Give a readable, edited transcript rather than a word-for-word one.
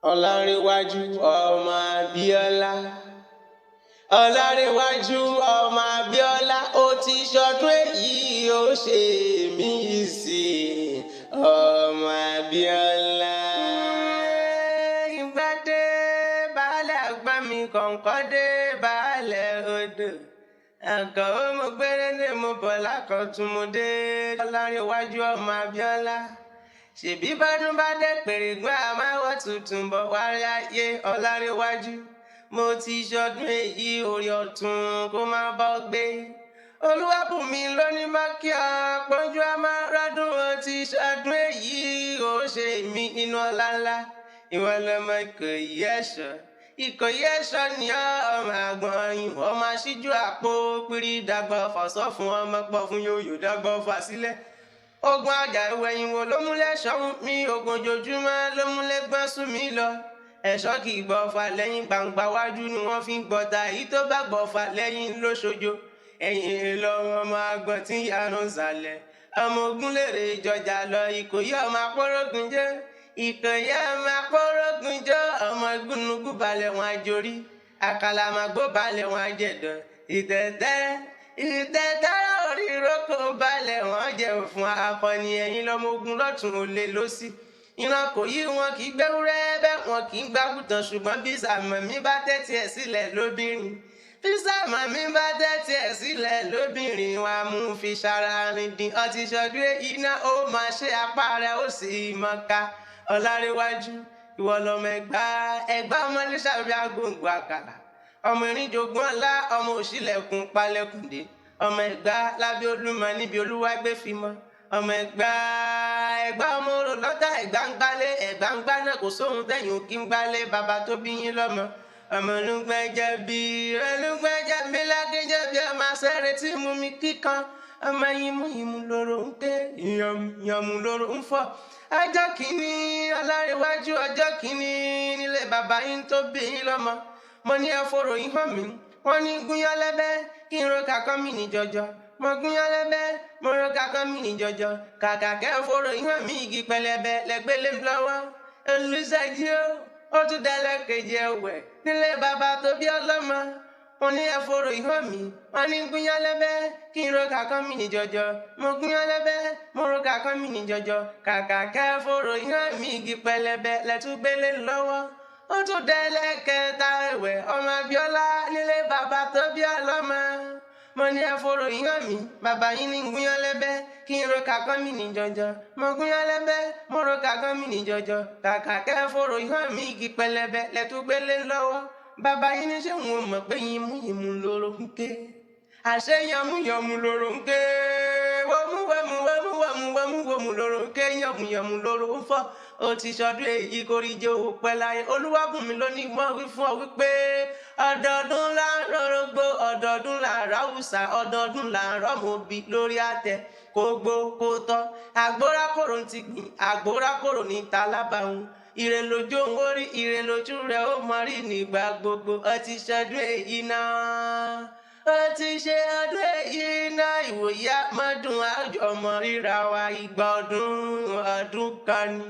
Ọlárẹ̀wájú ọmọ Abíọ́lá. Ọlárẹ̀wájú ọmọ Abíọ́lá, ó ti ṣọdún èyí ó ṣe mí sí ọmọ Abíọ́lá. Ìgbà dé baálẹ̀ àgbà mi, kọ̀ǹkọ̀ dé baálẹ̀ odò. Àkànó mo gbére ní mo bọ̀ lákọ̀tún mo dé. Ọlárẹ̀wájú ọmọ Abíọ́lá. Ṣèbí bọ́dún bá dé pèrègùn àmáwọ̀ tuntun bọ̀ wárí ayé. Ọlárẹ̀wájú, mo ti ṣọdún èyí orí ọ̀tún kó má bọ́ gbé. Olúwabùnmi ló ní mákíá pọ́njú amárádùn, ó ti ṣọdún èyí ó ṣe mí nínú ọlá ńlá. Ìwọ lọmọ Ìkòyí ẹ̀ṣọ́. Ìkòyí ẹ̀ṣọ́ ni ọmọ àgbọ̀n ìwọ máa ṣíjú àpò pírí dàgbà fọ̀sọ́ fún ọmọ pọ̀ fún yòyò dàgbà fà sílẹ̀. Ogun àjà ìwẹ̀yìn wo ló múlẹ̀ ṣọ́hún mi, ogun ojoojúmọ́ ló múlẹ̀ gbọ́n sún mi lọ. Ẹ̀ṣọ́ kì í gbọ́fà lẹ́yìn, gbangba wájú ni wọ́n fi ń gbọ́ta, èyí tó bá gbọ́fà lẹ́yìn ló ṣojo. Ẹ̀yìn lọ́wọ́ ọmọ àgbọ̀n tí yanu sàlẹ̀, ọmọ ogun lèrè ìjọjà lọ. Ìkòyí ọmọ apọ́rọ́gun jẹ́, Ìkòyí ọmọ apọ́rọ́gun jẹ́, ọmọ gúnugún balẹ̀ wọn àjòrí, àkàlàmàgbò balẹ̀ wọn àjẹ̀dọ̀. Ìtẹ̀tẹ̀ orí ìrókò balẹ̀ wọ́n jẹ́ fún akọni, ẹ̀yìn lọ́mọ ogun lọ́tún olè lósì. Ìran Ìkòyí wọn kì í gbẹ́wúrẹ́ bẹ́ẹ̀ wọn kì í gbágùtàn, ṣùgbọ́n bí Sàmọ̀mí bá tẹ́tí ẹ̀ sílẹ̀ lóbìnrin. Bí Sàmọ̀mí bá tẹ́tí ẹ̀ sílẹ̀ lóbìnrin, wọn á mú fi ṣara rìn dín. Ọtí ṣọdún èyí náà ó máa ṣe apá rẹ̀ ó sì mọ̀ká. Ọlárẹ̀wájú, ìwọ lọmọ Ẹ̀gbá ọmọ Lísàbí agbóǹgbò àkàlà. Ọmọ ìrìnjogún ọlá, ọmọ òṣìlẹ̀kùn palẹ̀kùndé. Ọmọ Ẹ̀gbá lábẹ́ Olúmọ níbi Olúwa gbé fi mọ́. Ọmọ Ẹ̀gbá ọmọ orò lọ́tà, Ẹ̀gbá ń gbálé, Ẹ̀gbá ń gbáná, kò sóhun tẹ̀yìn òkì ń gbálé bàbá tó bí yín lọ́mọ. Ọmọ olùgbẹ́jẹ́ bí olùgbẹ́jẹ́ mi lágéjẹ́ bí ọmọ asẹ́rẹ́ tí mú mi kíkan. Ọmọ yìmú lóró ń ké, yànmù lóró ń fọ́. Ọjọ́ kìíní Ọlárẹ̀wájú, ọjọ́ kìíní nílé bàbá yín tó bí yín lọ́mọ. Mo ní ẹ fọ̀rọ̀ yín hàn mí, wọ́n ní gúnyán lẹ́bẹ́ kí n ro kàkọ́ mi ní jọjọ. Mo gúnyán lẹ́bẹ́, mo ro kàkọ́ mi ní jọjọ. Kàkà kẹ́ fọ̀rọ̀ yín hàn mí, igi pẹlẹbẹ lẹ́gbẹ́lẹ́ lọ́wọ́. Olùṣèjì ó tún dẹ́lẹ́kejì ẹ̀wẹ̀ nílé bàbá tó bí ọlọ́mọ. Mo ní ẹ fọ̀rọ̀ yín hàn mí, wọ́n ní gúnyán lẹ́bẹ́ kí n ro kàkọ́ mi ní jọjọ. Mo gúnyán lẹ́bẹ́, mo ro kàkọ́ mi ní jọjọ. Kàkà kẹ́ fọ̀rọ̀ yín hàn mí, igi pẹlẹbẹ lẹ́túgbélé lọ́wọ́. Ó tún dẹ́lẹ́kẹta ẹ̀wẹ̀ ọmọ Abíọ́lá nílé bàbá tó bí ọlọ́mọ. Mo ní ẹ fọ̀rọ̀ yín hàn mí, bàbá yín ní gúnyán lẹ́bẹ́ kí n ro kàkọ́ mi ní jọjọ. Mo gúnyán lẹ́bẹ́, mo ro kàkọ́ mi ní jọjọ. Kàkà kẹ́ fọ̀rọ̀ yín hàn mí, igi pẹlẹbẹ lẹ́túgbélé lọ́wọ́. Bàbá yín ní ṣé wọn mọ̀ pé yìmú lóró ń ké. Àṣé yànmú lóró ń ké. Wọ́mú lóró ń ké, yànmú lóró ń fọ́. Ó ti ṣọdún èyí kórìjọ òpẹ́ láyé. Olúwabùnmi ló ní mọ́ wí fún ọ wípé ọdọọdún là ń rọ́rọ́gbó, ọdọọdún là ń ráwùsà, ọdọọdún là ń rọ́mọbí lórí àtẹ. Kó gbó kó tọ́, àgbórákòrò ti gbìn, àgbórákòrò ní talábàáhùn. Ire lójú òun ó rí, ire lójú rẹ̀ ó mọ rí nígbà gbogbo. Ó ti ṣọdún èyí náà, ó ti ṣe ọdún èyí náà. Ìwòyí àmọ́dún àjọmọ́ ríra wa, ìgbà ọdún kan ni.